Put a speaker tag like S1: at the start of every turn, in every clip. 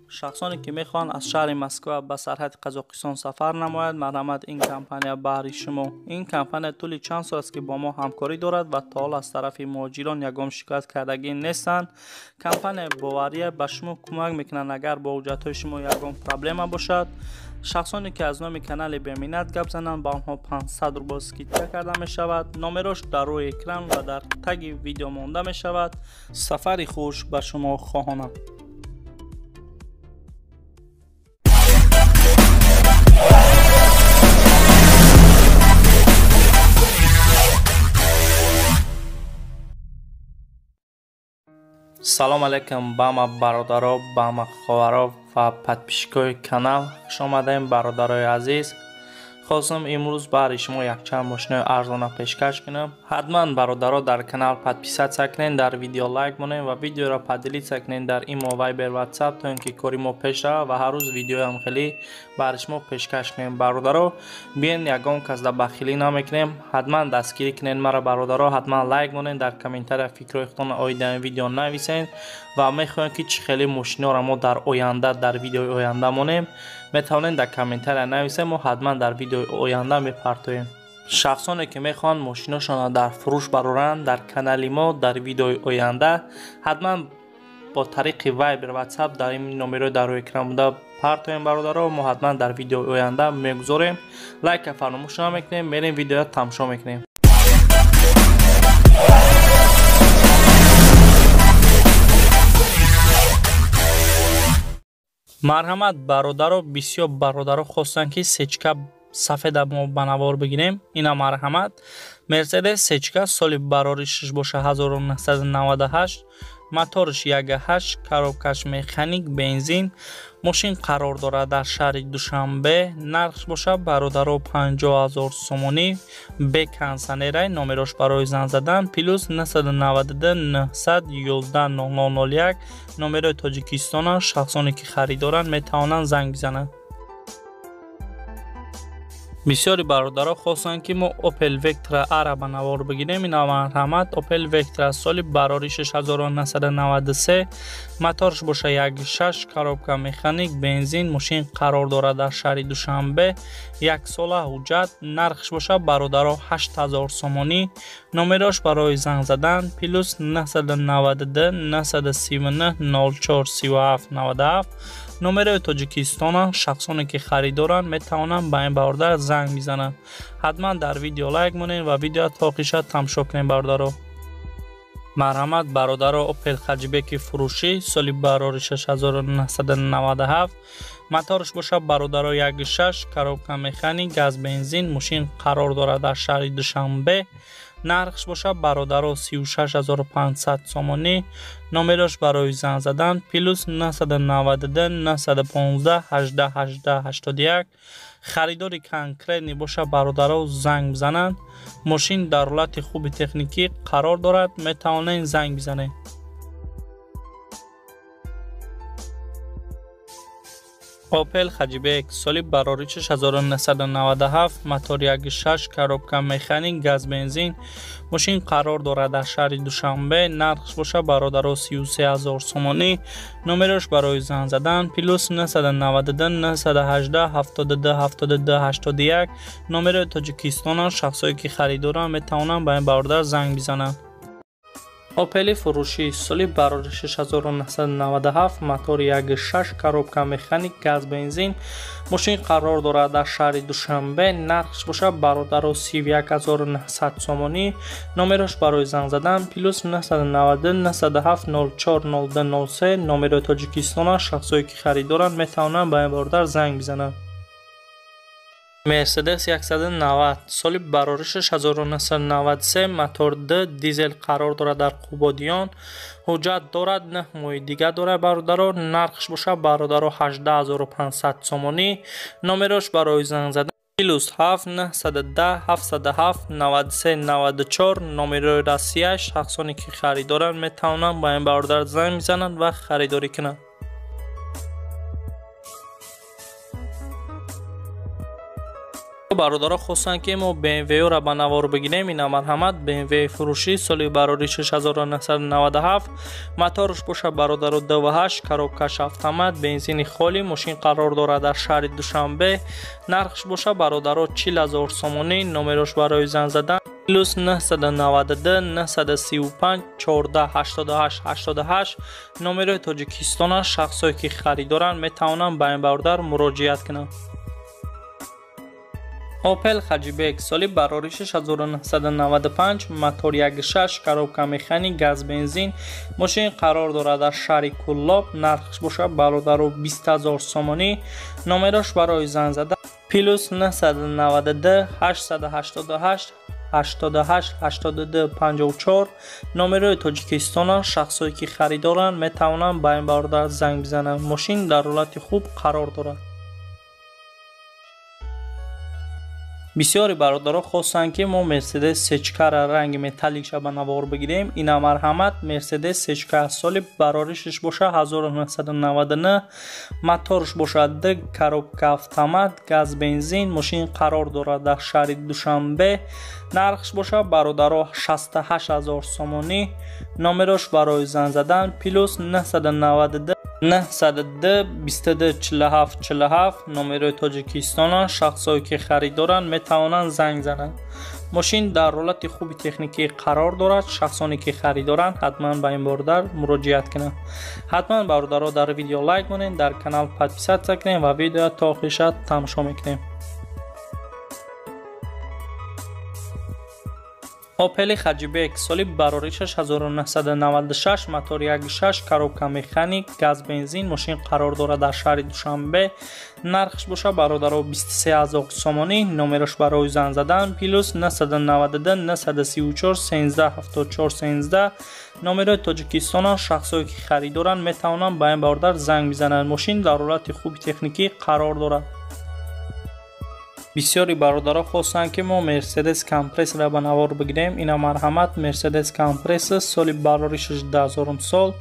S1: شخصانی که میخوان از شهر مسکو به سرحد قزاقستان سفر نماید، مرحمت این کمپانی بحری شما. این کمپانی طول چند سال است که با ما همکاری دارد و تا حالا از طرف مهاجران یگام شکایت کردگی نیستند. کمپانی باوریه به شما کمک میکنند اگر با حجت شما یگام پرابلم باشد. شخصانی که از نام کانال بمینت گپ زنند با آنها 500 روبل اسکیچ کرده می شود. نامش در روی اکران و در تگ ویدیو مانده می شود. سفری خوش به شما خواهانم. سلام علیکم با ما برادرها، با ما خواهرها و پادپیشکای کانال. خوش آمدین برادرای عزیز. خواستم امروز برای شما یک چند ماشین ارزان پیشکش کنم. حتما برادرها در کانال پادپیسات سکنین، در ویدیو لایک کنین و ویدیو را پدیلیت سکنین در ایمو، وایبر، واتساپ تا اینکه کاری ما پیش رود و هر روز ویدیو هم خیلی برای شما پیشکش کنیم. برادرها بیاین یگام کس در بخیلی نمیکنیم، حتما دستگیری کنین مرا برادرها. حتما لایک کنین، در کامنتر فکر خودتون آیدن ویدیو نویسین و میخواین که چه خیلی ماشینا را ما در آینده در ویدیو آینده مونیم میتونین در کامنتر نویسین و حتما در ویدیو آینده میپرتویم. شخصانی که میخوان ماشیناشون در فروش برارن در کانال ما در ویدیو آینده حتما با طریق وایبر واتساپ در این نمره در روی اکران بوده پرتویم برادرها. ما حتما در ویدیو آینده میگذاریم. لایک فراموش نمیکنیم. میریم ویدیو تماشا میکنیم. مرحمت برادرها، بسیار برادرها خواستن که سچکه سفید ما بنوار بگیریم. اینا مرحمت مرسدس سچکه سال براریشش باشه 1998، موتورش 1.8، کاروبکش مکانیک بنزین. ماشین قرار داره در شهر دوشنبه. نرخش باشه برادرها 50,000 سومونی. بکنسنیره نامراش برای زنگ زدن پلوس 992 911 0001 نمره تاجیکستان. شخصانی که خریدارن میتونن زنگ بزنن. بسیاری برادرها خواستن که ما اوپل وکترا ار بنوار بگیریم. این مرحمت اوپل وکترا سال براری 6993، موتورش باشه 1.6، کاروبکا مکانیک بنزین. ماشین قرار داره در شهر دوشنبه. 1 ساله حجت. نرخش باشه برادرها 8000 سومونی. نمرش برای زنگ زدن پلوس 992 939 0437 97 نمره تاجیکستان. شخصانی که خریدارن میتونن به این برادر زنگ بزنن. حتما در ویدیو لایک کنین و ویدیو تا آخر تماشا کنین برادرها. مرحمت برادرها اوپل خجبک فروشی سال براری 6997، موتورش باشه برادرها 1.6، کاروبکا مکانیک گاز بنزین. ماشین قرار داره در شهر دوشنبه. نرخش باشه برادرها 36500 سومونی. نمرش برای زنگ زدن پلوس 992 915 18 18 81. خریداری کنکرنی باشه برادرها زنگ بزنن. ماشین در حالت خوب تکنیکی قرار دارد، میتونین زنگ بزنین. اوپل خجبک سال براری 1997، موتور 1.6، کاروبکا مکانیک گاز بنزین. ماشین قرار داره در شهر دوشنبه. نرخش باشه برادرها 33000 سومونی. نمرش برای زنگ زدن پلوس 992 918 72 72 81 نمره تاجیکستان. شخصایی که خریدارن میتونن به این برادر زنگ بزنن. اوپل فروشی سال براری 6997، موتور 1.6، کاروبکا مکانیک گاز بنزین. ماشین قرار داره در شهر دوشنبه. نرخش باشه برادرها 31900 سومونی. نمرش برای زنگ زدن پلوس 990 907 04 02 03 نمره تاجیکستان. شخصایی که خریدارن میتونن به این برادر زنگ بزنن. مرسدس 190 سال براری 1993، موتور 2 دیزل قرار داره در قوبادیان. حجت دارد 9 ماه دیگه داره برادرها. نرخش باشه برادرها 18500 سومونی. نمرش برای زنگ زدن پلوس 7 910 707 93 94 نمره رسیه. شخصانی که خریدارن میتونن با این برادر زنگ بزنن و خریداری کنن. бародаро хостанд ки мо BMW-ро ба навор бигирем. ина марҳамат BMW фурӯшӣ соли барори 6997. моторш боша бародаро 2.8, коробкаш автомат, бензини холӣ. мошин қарор дорад дар шаҳри Душанбе. нархш боша бародаро 40000 сомонӣ. номерош барои занг задан +992 935 14 88 88. номерои Тоҷикистонаш. шахсое ки харидоранд метавонанд ба ин бародар муроҷиат кунанд. Opel Hajibek соли барори 6995, мотор 1.6, коробка механик, газ бензин. мошин қарор дорад дар шаҳри Куллоб. нархш боша бародаро 20000 сомонӣ. номерош барои занг задан +992 888 88 82 54. номерои Тоҷикистона. шахсое ки харидоранд метавонанд ба ин бародар занг бизананд. мошин дар ҳолати хуб қарор дорад. бисёри бародаро хостанд ки мо Mercedes сечкара ранги металликша ба навор бигирем. ина марҳамат Mercedes сечка соли барори 6 боша 1999. моторш боша D, коробка автомат, газ бензин. мошин қарор дорад дар шаҳри Душанбе. нархш боша бародаро 68000 сомонӣ. номерош барои занг задан +992 902 22 47 47. номерои Тоҷикистона. шахсое ки харидоранд метавонанд занг зананд. мошин дар ҳолати хуби техникӣ қарор дорад. шахсоне ки харидоранд ҳатман ба ин бародар муроҷиат кунанд. ҳатман бародаро дар видео лайк монед, дар канал подписатсия кунед ва видео то охириша тамошо мекунем. Opel Hajibek соли барори 6996, мотор 1.6, коробка механик, газ бензин. мошин қарор дорад дар шаҳри Душанбе. нархш боша бародаро 23000 сомонӣ. номерош барои занг задан +992 934 13 74 13. номерои Тоҷикистона. шахсое ки харидоранд метавонанд ба ин бародар занг бизананд. мошин дар ҳолати хуби техникӣ қарор дорад. бисёри бародаро хостанд ки мо Mercedes Compressor ба навор бигирем. ина марҳамат Mercedes Compressor соли барори 16000 сол.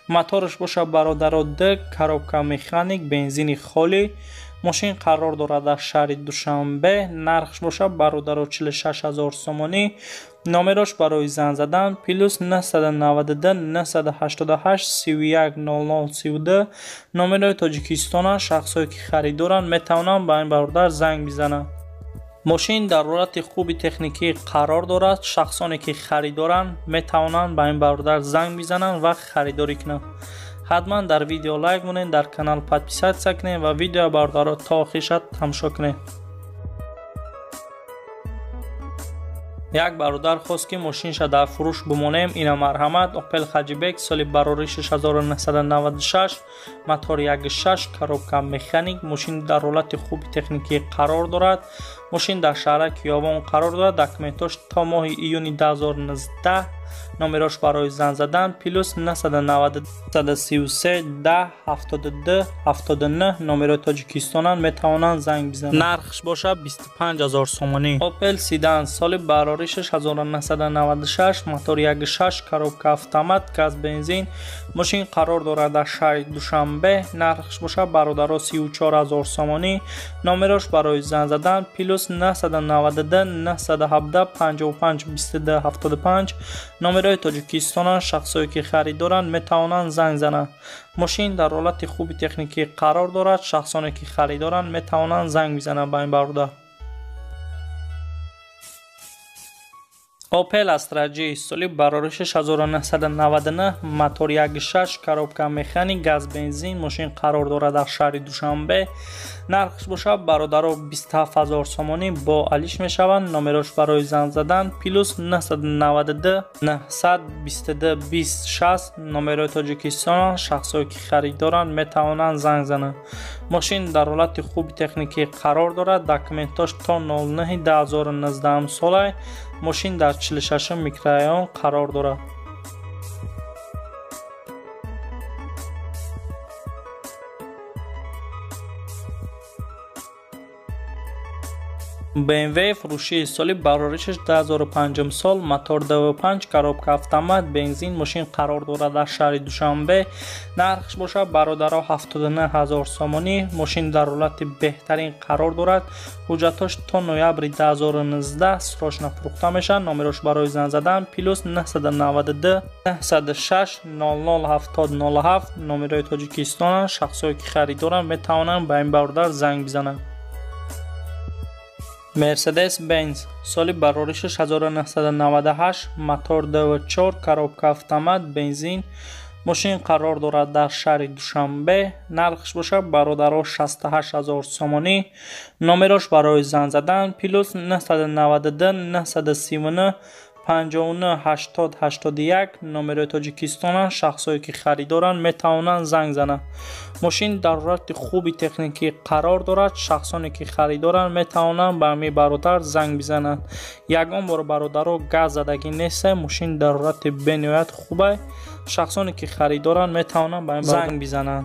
S1: моторш боша бародаро D, коробка механик, бензини холӣ. мошин қарор дорад дар шаҳри Душанбе. нархш боша бародаро 46000 сомонӣ. номерош барои занг задан +992 988 31 00 32. номерои Тоҷикистона. шахсое ки харидоранд метавонанд ба ин бародар занг бизананд. мошин дар ҳолати хуби техникӣ қарор дорад. шахсоне ки харидоранд метавонанд ба ин бародар занг бизананд ва харидорӣ кунанд. ҳатман дар видео лайк монед, дар канал подписатсия кунед ва видео бародаро то охириша тамошо кунед. як бародар хост ки мошинша дар фурӯш бимонем. ина марҳамат Opel Hajibek соли барори 6996, мотор 1.6, коробка механик. мошин дар ҳолати хуби техникӣ қарор дорад. мошин дар шаҳра Киёвон қарор дорад. документош то моҳи июни 2019. номерош барои занг задан +992 133 10 72 79. номерои Тоҷикистонанд метавонанд занг бизананд. нархш боша 25000 сомонӣ. Opel Sedan соли барори 6996, мотор 1.6, коробка автомат, газ бензин. мошин қарор дорад дар шаҳри Душанбе. нархш боша бародаро 34000 сомонӣ. номерош барои занг задан +992 917 55 22 75. номерои Тоҷикистона. шахсое ки харидоранд метавонанд занг зананд. мошин дар ҳолати хуби техникӣ қарор дорад. шахсоне ки харидоранд метавонанд занг бизананд ба ин бародар. Opel Astra J соли барори 6999, мотор 1.6, коробка механик, газ бензин. мошин қарор дорад дар шаҳри Душанбе. нархш боша бародаро 27000 сомонӣ бо алиш мешаванд. номерош барои занг задан +992 922 20 60. номерои Тоҷикистон. шахсое ки харидоранд метавонанд занг зананд. мошин дар ҳолати хуби техникӣ қарор дорад. документош то 09 2019 сола. мошин дар 46 микрорайон қарор дорад. BMW фурӯшии соли бароришаш 2005 сол, мотор 2.5, коробка автомат, бензин мошин қарор дорад дар шаҳри Душанбе. Нархш бошад бародаро 79000 сомонӣ. Мошин дар ҳолати беҳтарин қарор дорад. ҳуҷҷатош то ноябри 2019 срочно фурӯхта мешавад. номерош барои занг задан +992 906 007007 номерои Тоҷикистон. шахсое ки харидоранд метавонанд ба ин бародар занг бизананд. Mercedes Benz соли бароришаш 1998, мотор 2.4, коробка автомат, бензин. мошин қарор дорад дар шаҳри Душанбе. нархш бошад бародаро 68000 сомонӣ. номерош барои занг задан +992 939 598081 номерои Тоҷикистон. шахсое ки харидоранд метавонанд занг зананд. мошин дар ҳолати хуби техникӣ қарор дорад. шахсоне ки харидоранд метавонанд ба ҳамин бародар занг бизананд. ягон бор бародаро газ задагӣ нест. мошин дар ҳолати бениҳоят хуб аст. шахсоне ки харидоранд метавонанд ба ин занг бизананд.